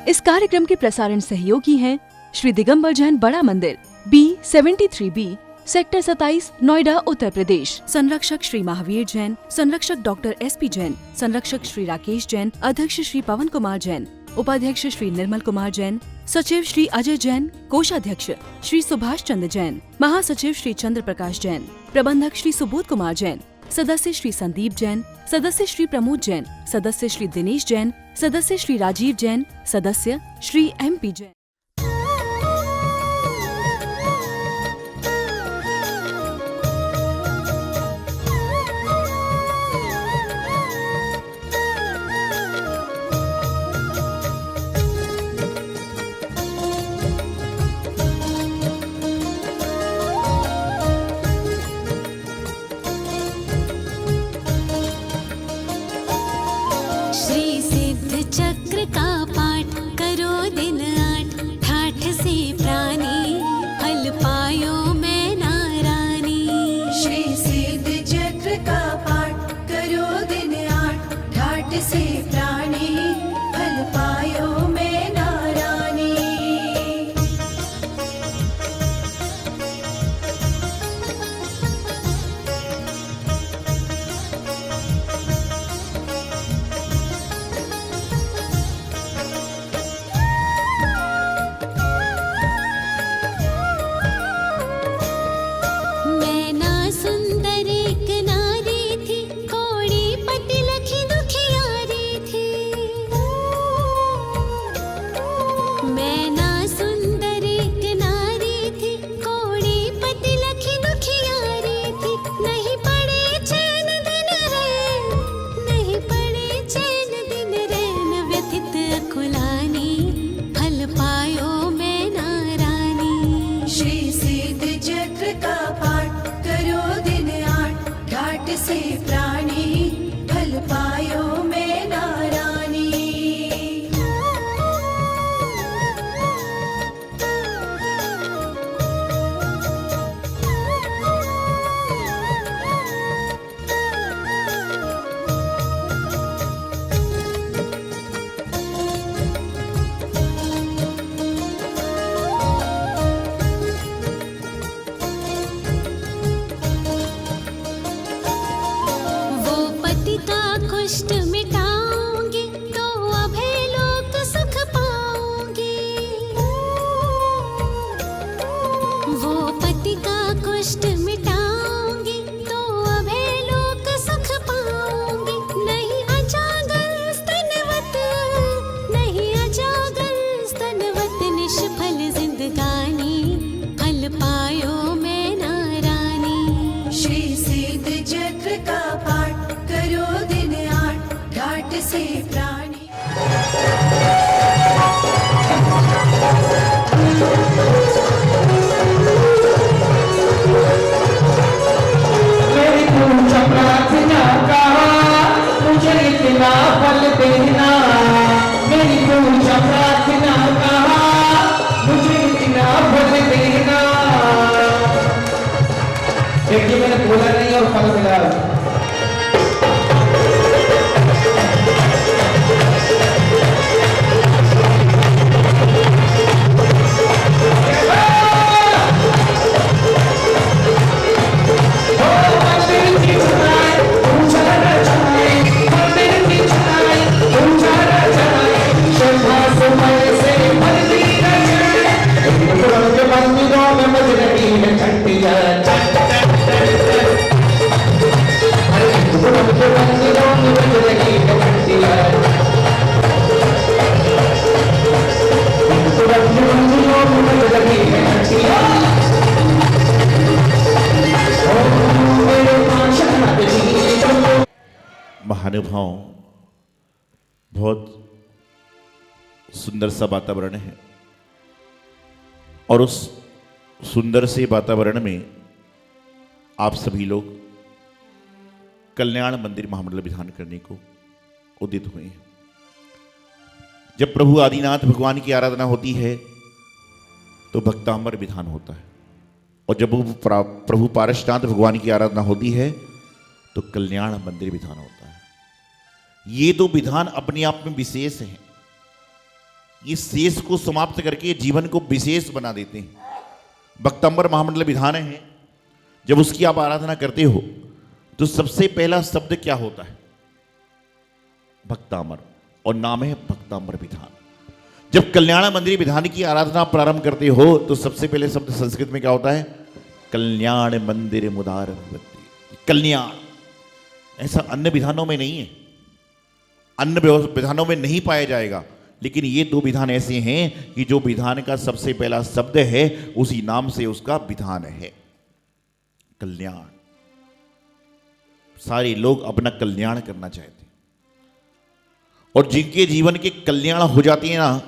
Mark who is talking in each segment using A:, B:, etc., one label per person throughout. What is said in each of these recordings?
A: इस कार्यक्रम के प्रसारण सहयोगी हैं श्री दिगंबर जैन बड़ा मंदिर B73B सेक्टर 27 नोएडा उत्तर प्रदेश। संरक्षक श्री महावीर जैन, संरक्षक डॉक्टर SP जैन, संरक्षक श्री राकेश जैन, अध्यक्ष श्री पवन कुमार जैन, उपाध्यक्ष श्री निर्मल कुमार जैन, सचिव श्री अजय जैन, कोषाध्यक्ष श्री सुभाष चंद्र जैन, महासचिव श्री चंद्र प्रकाश जैन, प्रबंधक श्री सुबोध कुमार जैन, सदस्य श्री संदीप जैन, सदस्य श्री प्रमोद जैन, सदस्य श्री दिनेश जैन, सदस्य श्री राजीव जैन, सदस्य श्री MP जैन।
B: चक्र का पाठ करो दिन 8, ठाठ से प्राणी फल पायो मैं नारानी।
C: श्री सिद्ध चक्र का पाठ करो दिन 8, ठाठ से प्राणी फल पायो मैं नारानी। से प्राणी फल पायो मैं नारानी।
B: कुष्ठ मिटाओगे तो अभय लोक सुख पाओगे। वो पति का कुष्ठ मिटाओगे तो अभय लोक सुख पाओगे। नहीं अजागर स्तनवत, नहीं अजागर स्तनवत निष्फल जिंदगानी फल पायो मैं नारानी।
C: श्री सिद्ध चक्र का पाठ करो दिन 8, ठाठ से प्राणी।
D: मेरी पूजा प्रार्थना का मुझे इतना फल देना। मेरी पूजा प्रार्थना का मुझे इतना फल देना। देखिए मैंने बोला नहीं और फल मिला।
E: महानुभाव, बहुत सुंदर सा वातावरण है और उस सुंदर से वातावरण में आप सभी लोग कल्याण मंदिर महामंडल विधान करने को उदित हुए हैं। जब प्रभु आदिनाथ भगवान की आराधना होती है तो भक्तांबर विधान होता है और जब प्रभु पारसनाथ भगवान की आराधना होती है तो कल्याण मंदिर विधान होता है। ये दो विधान अपने आप में विशेष हैं। ये शेष को समाप्त करके जीवन को विशेष बना देते हैं। भक्तांबर महामंडल विधान है, जब उसकी आप आराधना करते हो तो सबसे पहला शब्द क्या होता है? भक्तांबर, और नाम है भक्तांबर विधान। जब कल्याण मंदिर विधान की आराधना प्रारंभ करते हो तो सबसे पहले शब्द संस्कृत में क्या होता है? कल्याण मंदिर मुदार। कल्याण ऐसा अन्य विधानों में नहीं है, अन्य विधानों में नहीं पाया जाएगा, लेकिन ये दो विधान ऐसे हैं कि जो विधान का सबसे पहला शब्द है उसी नाम से उसका विधान है, कल्याण। सारे लोग अपना कल्याण करना चाहते हैं, और जिनके जीवन के कल्याण हो जाती है ना,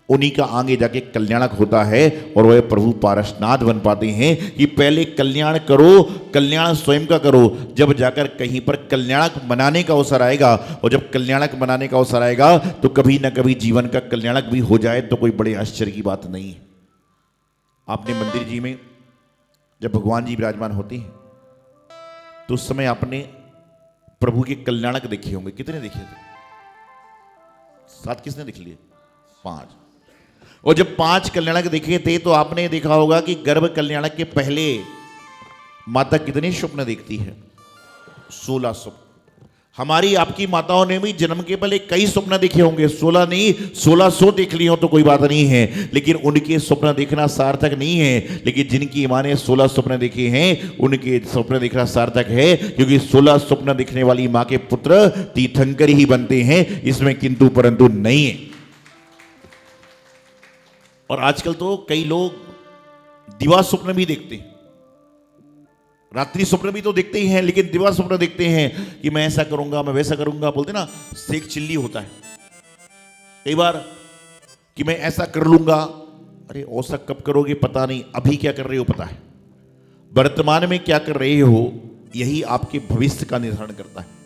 E: उन्हीं का आगे जाके कल्याणक होता है, और वह प्रभु पारसनाथ बन पाते हैं कि पहले कल्याण करो, कल्याण स्वयं का करो, जब जाकर कहीं पर कल्याणक बनाने का अवसर आएगा, और जब कल्याणक बनाने का अवसर आएगा तो कभी ना कभी जीवन का कल्याणक भी हो जाए तो कोई बड़े आश्चर्य की बात नहीं है। आपने मंदिर जी में जब भगवान जी विराजमान होते हैं तो उस समय आपने प्रभु के कल्याणक देखे होंगे। कितने देखे थे? 7 किसने देख लिए? 5। और जब 5 कल्याणक देखे थे तो आपने देखा होगा कि गर्भ कल्याणक के पहले माता कितने स्वप्न देखती है? 16 स्वप्न। हमारी आपकी माताओं ने भी जन्म के पहले कई स्वप्न देखे होंगे, 16 नहीं 1600 देख लिए हो तो कोई बात नहीं है, लेकिन उनके स्वप्न देखना सार्थक नहीं है। लेकिन जिनकी मां ने 16 स्वप्न देखे हैं उनके स्वप्न देखना सार्थक है, क्योंकि 16 स्वप्न देखने वाली मां के पुत्र तीर्थंकर ही बनते हैं, इसमें किंतु परंतु नहीं है। और आजकल तो कई लोग दिवा स्वप्न भी देखते हैं, रात्रि स्वप्न भी तो देखते ही हैं, लेकिन दिवा स्वप्न देखते हैं कि मैं ऐसा करूंगा, मैं वैसा करूंगा। बोलते ना शेख चिल्ली होता है कई बार कि मैं ऐसा कर लूंगा। अरे ऐसा कब करोगे पता नहीं, अभी क्या कर रहे हो पता है, वर्तमान में क्या कर रहे हो यही आपके भविष्य का निर्धारण करता है।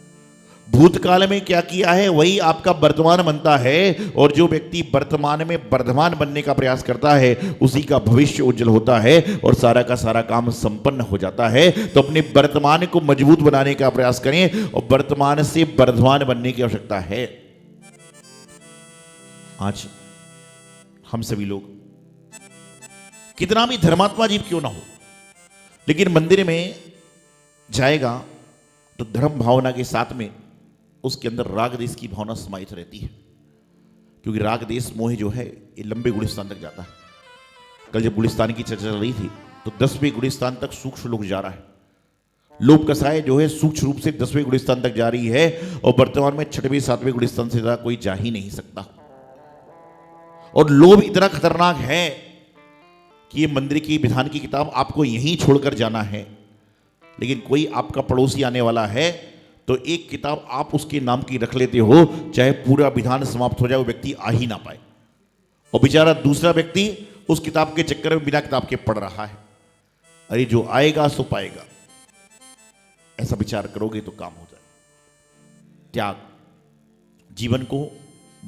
E: भूतकाल में क्या किया है वही आपका वर्तमान बनता है, और जो व्यक्ति वर्तमान में वर्धमान बनने का प्रयास करता है उसी का भविष्य उज्जवल होता है और सारा का सारा काम संपन्न हो जाता है। तो अपने वर्तमान को मजबूत बनाने का प्रयास करें और वर्तमान से वर्धमान बनने की आवश्यकता है। आज हम सभी लोग कितना भी धर्मात्मा जीव क्यों ना हो, लेकिन मंदिर में जाएगा तो धर्म भावना के साथ में उसके अंदर राग देश की भावना समाहित रहती है, क्योंकि राग देश मोह जो है ये लंबे गुलिस्तान तक जाता है। कल जब गुलिस्तान की चर्चा चल रही थी तो 10वें गुलिस्तान तक सूक्ष्म लोग जा रहा है। लोभ कसाय जो है सूक्ष्म रूप से 10वें गुलिस्तान तक जा रही है, और वर्तमान में 6वें 7वें गुलिस्तान से ज्यादा कोई जा ही नहीं सकता। और लोभ इतना खतरनाक है कि ये मंदिर की विधान की किताब आपको यहीं छोड़कर जाना है, लेकिन कोई आपका पड़ोसी आने वाला है तो एक किताब आप उसके नाम की रख लेते हो, चाहे पूरा विधान समाप्त हो जाए वो व्यक्ति आ ही ना पाए, और बेचारा दूसरा व्यक्ति उस किताब के चक्कर में बिना किताब के पढ़ रहा है। अरे जो आएगा सो पाएगा, ऐसा विचार करोगे तो काम हो जाए। त्याग जीवन को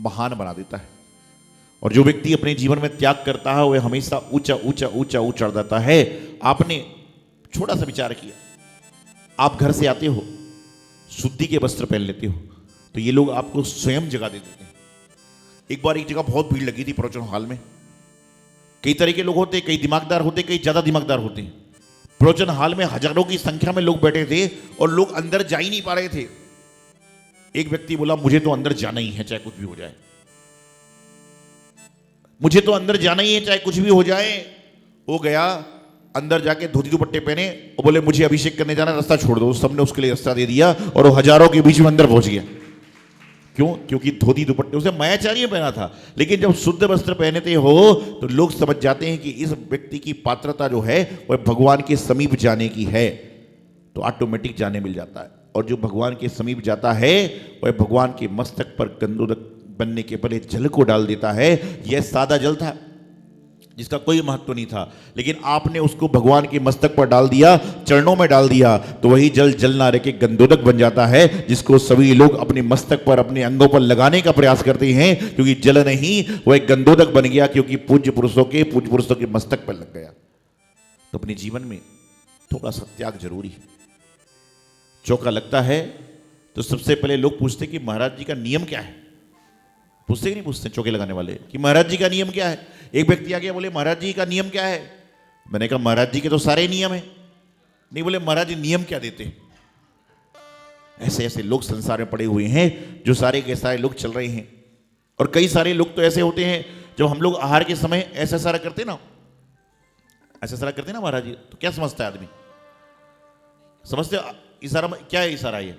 E: महान बना देता है, और जो व्यक्ति अपने जीवन में त्याग करता है वह हमेशा ऊंचा ऊंचा ऊंचा ऊंचा जाता है। आपने छोटा सा विचार किया, आप घर से आते हो, शुद्धि के वस्त्र पहन लेते हो, तो ये लोग आपको स्वयं जगह दे देते हैं। एक बार एक जगह बहुत भीड़ लगी थी प्रवचन हॉल में, कई तरह के लोग होते, कई दिमागदार होते, कई ज्यादा दिमागदार होते हैं। प्रवचन हॉल में हजारों की संख्या में लोग बैठे थे और लोग अंदर जा ही नहीं पा रहे थे। एक व्यक्ति बोला मुझे तो अंदर जाना ही है चाहे कुछ भी हो जाए, मुझे तो अंदर जाना ही है चाहे कुछ भी हो जाए। वो गया अंदर जाके धोती दुपट्टे पहने और बोले मुझे अभिषेक करने जाना, रास्ता छोड़ दो। सबने उसके लिए रास्ता दे दिया और वो हजारों के बीच में अंदर पहुंच गया। क्यों? क्योंकि धोती दुपट्टे उसे मायाचार्य पहना था। लेकिन जब शुद्ध वस्त्र पहनते हो तो लोग समझ जाते हैं कि इस व्यक्ति की पात्रता जो है वह भगवान के समीप जाने की है, तो ऑटोमेटिक जाने मिल जाता है। और जो भगवान के समीप जाता है वह भगवान के मस्तक पर गंधोदक बनने के पहले जल को डाल देता है। यह सादा जल था जिसका कोई महत्व नहीं था, लेकिन आपने उसको भगवान के मस्तक पर डाल दिया, चरणों में डाल दिया, तो वही जल जल ना रह के गंधोदक बन जाता है, जिसको सभी लोग अपने मस्तक पर अपने अंगों पर लगाने का प्रयास करते हैं। क्योंकि जल नहीं वह गंधोदक बन गया, क्योंकि पूज्य पुरुषों के मस्तक पर लग गया। तो अपने जीवन में थोड़ा सा त्याग जरूरी है। चौका लगता है तो सबसे पहले लोग पूछते कि महाराज जी का नियम क्या है, पूछते कि नहीं पूछते चौके लगाने वाले कि महाराज जी का नियम क्या है? एक व्यक्ति आ गया बोले महाराज जी का नियम क्या है? मैंने कहा महाराज जी के तो सारे नियम है। नहीं, बोले महाराज जी नियम क्या देते? ऐसे ऐसे लोग संसार में पड़े हुए हैं जो सारे के सारे लोग चल रहे हैं। और कई सारे लोग तो ऐसे होते हैं जब हम लोग आहार के समय ऐसा सारा करते ना, ऐसा सारा करते ना महाराज जी, तो क्या समझता है आदमी? समझते इशारा क्या है? इशारा ये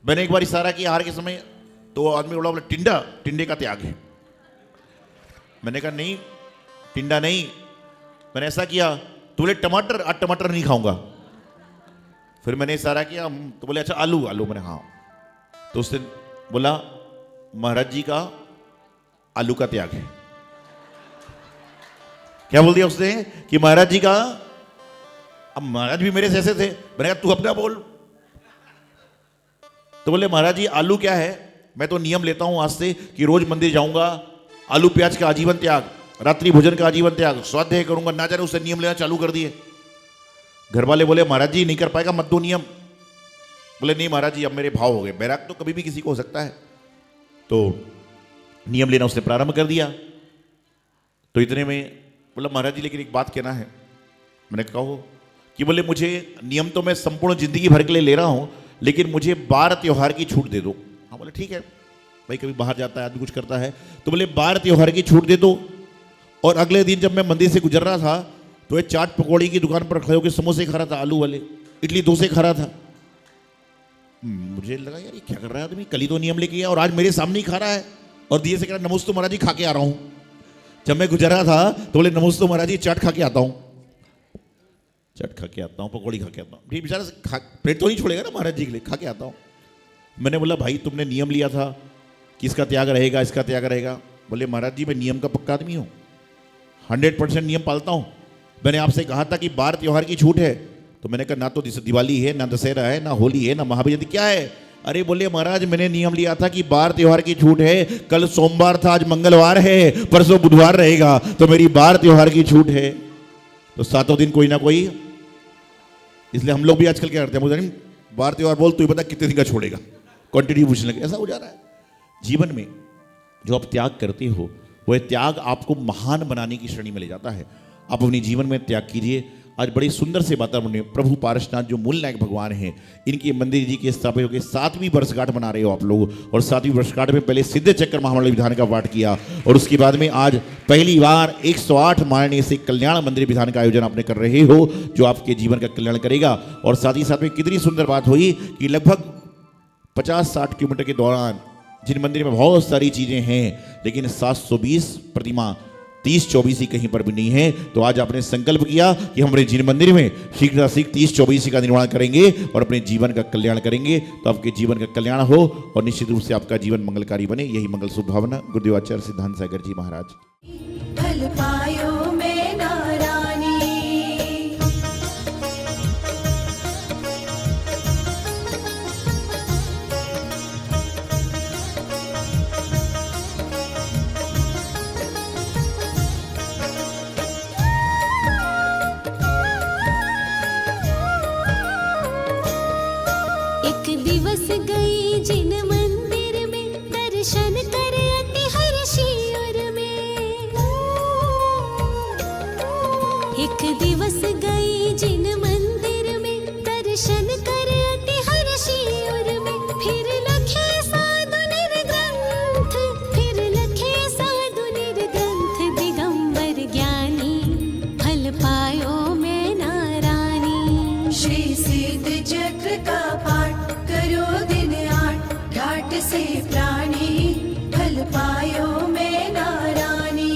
E: मैंने एक बार इशारा किया आहार के समय, तो आदमी बोला टिंडा, टिंडे का त्याग है। मैंने कहा नहीं टिंडा नहीं, मैंने ऐसा किया तो बोले टमाटर, आज टमाटर नहीं खाऊंगा। फिर मैंने इशारा किया तो बोले अच्छा आलू, आलू। मैंने हाँ, तो उसने बोला महाराज जी का आलू का त्याग है। क्या बोल दिया उसने कि महाराज जी का, अब महाराज भी मेरे से ऐसे थे। मैंने कहा तू अपना बोल। तो बोले महाराज जी आलू क्या है? मैं तो नियम लेता हूं आज से कि रोज मंदिर जाऊंगा, आलू प्याज का आजीवन त्याग, रात्रि भोजन का आजीवन त्याग, स्वाध्याय करूंगा। ना जाने उससे नियम लेना चालू कर दिए। घर वाले बोले महाराज जी नहीं कर पाएगा, मत दो नियम। बोले नहीं महाराज जी अब मेरे भाव हो गए। बैराग तो कभी भी किसी को हो सकता है। तो नियम लेना उसने प्रारंभ कर दिया। तो इतने में बोला महाराज जी लेकिन एक बात कहना है। मैंने कहा कि बोले मुझे नियम तो मैं संपूर्ण जिंदगी भर के लिए ले रहा हूं, लेकिन मुझे बार त्योहार की छूट दे दो। हाँ बोले ठीक है भाई, कभी बाहर जाता है आदमी कुछ करता है, तो बोले बार त्योहार की छूट दे दो। और अगले दिन जब मैं मंदिर से गुजर रहा था तो एक चाट पकौड़ी की दुकान पर खड़े होकर समोसे खा रहा था, आलू वाले, इडली डोसे खा रहा था। मुझे लगा यार ये क्या कर रहा है आदमी, कल ही तो नियम लेके गया और आज मेरे सामने ही खा रहा है। और दिए से कह रहा नमोस्तु महाराज जी खा के आ रहा हूं। जब मैं गुजर रहा था तो बोले नमोस्तु महाराज जी चाट खा के आता हूं, चाट खा के आता हूं, पकौड़ी खा के आता हूं। बेचारा पेट तो नहीं छोड़ेगा ना महाराज जी के लिए, खा के आता हूं। मैंने बोला भाई तुमने नियम लिया था कि इसका त्याग रहेगा, इसका त्याग रहेगा। बोले महाराज जी मैं नियम का पक्का आदमी हूं, 100% नियम पालता हूं। मैंने आपसे कहा था कि बार त्योहार की छूट है, तो मैंने कहा ना तो दिवाली है, ना दशहरा है, ना होली है, ना महावीर जयंती, क्या है? अरे बोले महाराज मैंने नियम लिया था कि बार त्योहार की छूट है, कल सोमवार था, आज मंगलवार है, परसों बुधवार रहेगा, तो मेरी बार त्योहार की छूट है। तो सातों दिन कोई ना कोई, इसलिए हम लोग भी आजकल क्या करते हैं, मुझे बार त्योहार बोल तू ही बता कितने दिन का छोड़ेगा, क्वांटिटी पूछने लगे। ऐसा हो जा रहा है जीवन में। जो आप त्याग करते हो वह त्याग आपको महान बनाने की श्रेणी में ले जाता है। आप अपने जीवन में त्याग कीजिए। आज बड़ी सुंदर से वातावरण में प्रभु पारसनाथ जो मूल नायक भगवान हैं, इनके मंदिर जी के स्थापित होकर 7वीं वर्षगांठ मना रहे हो आप लोग। और 7वीं वर्षगांठ में पहले सिद्ध चक्र महामंडल विधान का पाठ किया और उसके बाद में आज पहली बार 108 मायने से कल्याण मंदिर विधान का आयोजन आपने कर रहे हो, जो आपके जीवन का कल्याण करेगा। और साथ ही साथ में कितनी सुंदर बात हुई कि लगभग 50-60 किलोमीटर के दौरान जिन मंदिर में बहुत सारी चीजें हैं, लेकिन 720 प्रतिमा 30-24 कहीं पर भी नहीं है। तो आज आपने संकल्प किया कि हम अपने जिन मंदिर में शीघ्र 30-24 का निर्माण करेंगे और अपने जीवन का कल्याण करेंगे। तो आपके जीवन का कल्याण हो और निश्चित रूप से आपका जीवन मंगलकारी बने, यही मंगल शुभ भावना। गुरुदेव आचार्य सिद्धांत सागर जी महाराज।
C: फल पायो मैं नारानी,
B: दिवस गई जिन मंदिर में दर्शन कर अति हर्षी उर में। एक दिवस गई जिन मंदिर में दर्शन कर अति हर्षी उर में। फिर लखे साधु निर्ग्रंथ, फिर लखे साधु निर्ग्रंथ, दिगंबर ज्ञानी फल पायो मैं नारानी।
C: श्री सिद्ध चक्र का पाठ करो दिन 8, ठाट से प्राणी फल पायो मैं नारानी।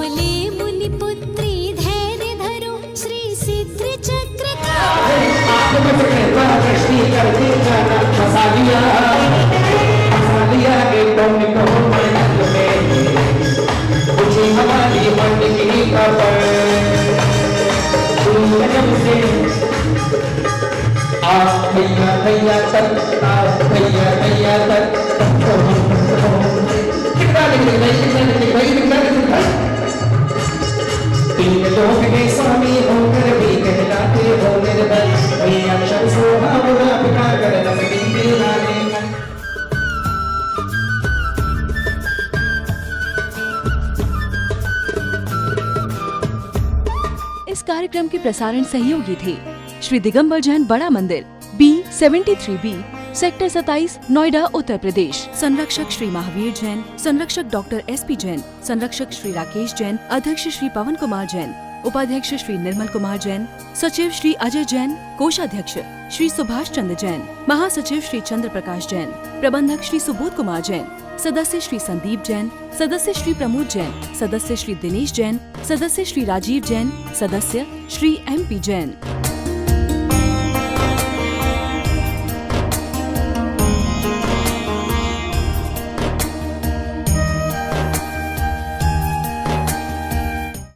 B: बोले मुनि पुत्री धैर्य धरो श्री सिद्ध चक्र का
D: दृष्टि करके जाना फंसा लिया एक तुम को मंडल में पूछी हमारी मंड की कबर जब से आ भैया भैया तक आ भैया भैया तक कितना तीन लोग के स्वामी होकर भी कहलाते हो निर्बल वही अक्षर सोहा बुरा पिता कर नकदी दिलाने
A: इस कार्यक्रम के प्रसारण सहयोगी थे श्री दिगंबर जैन बड़ा मंदिर B73B सेक्टर 27 नोएडा उत्तर प्रदेश। संरक्षक श्री महावीर जैन, संरक्षक डॉक्टर SP जैन, संरक्षक श्री राकेश जैन, अध्यक्ष श्री पवन कुमार जैन, उपाध्यक्ष श्री निर्मल कुमार जैन, सचिव श्री अजय जैन, कोषाध्यक्ष श्री सुभाष चंद्र जैन, महासचिव श्री चंद्र प्रकाश जैन, प्रबंधक श्री सुबोध कुमार जैन, सदस्य श्री संदीप जैन, सदस्य श्री प्रमोद जैन, सदस्य श्री दिनेश जैन, सदस्य श्री राजीव जैन, सदस्य श्री MP जैन।